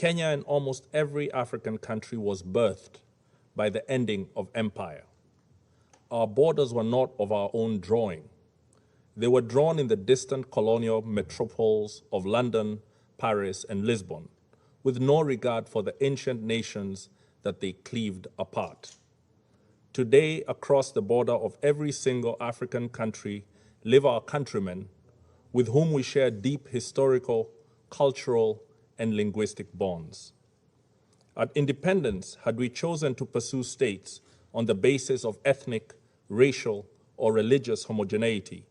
Kenya and almost every African country was birthed by the ending of empire. Our borders were not of our own drawing. They were drawn in the distant colonial metropoles of London, Paris, and Lisbon, with no regard for the ancient nations that they cleaved apart. Today, across the border of every single African country live our countrymen with whom we share deep historical, cultural, and linguistic bonds. At independence, had we chosen to pursue states on the basis of ethnic, racial, or religious homogeneity,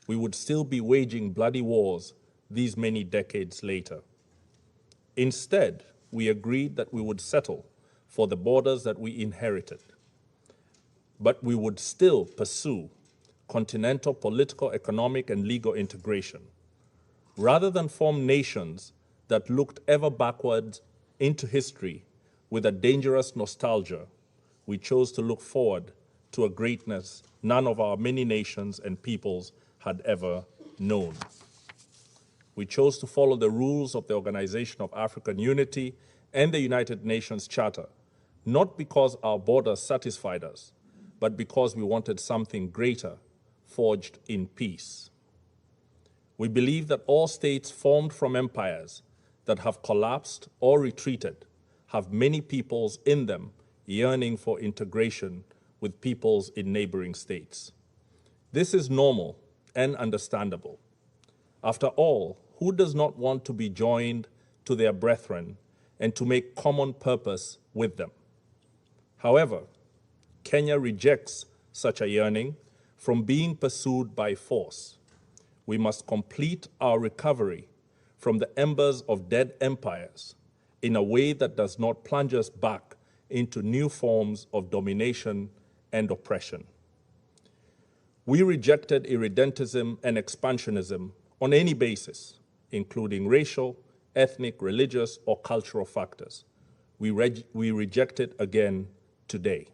we would still be waging bloody wars these many decades later. Instead, we agreed that we would settle for the borders that we inherited, but we would still pursue continental political, economic, and legal integration. Rather than form nations that looked ever backwards into history with a dangerous nostalgia, we chose to look forward to a greatness none of our many nations and peoples had ever known. We chose to follow the rules of the Organization of African Unity and the United Nations Charter, not because our borders satisfied us, but because we wanted something greater, forged in peace. We believe that all states formed from empires that have collapsed or retreated have many peoples in them yearning for integration with peoples in neighboring states. This is normal and understandable. After all, who does not want to be joined to their brethren and to make common purpose with them? However, Kenya rejects such a yearning from being pursued by force. We must complete our recovery from the embers of dead empires in a way that does not plunge us back into new forms of domination and oppression. We rejected irredentism and expansionism on any basis, including racial, ethnic, religious, or cultural factors. We reject it again today.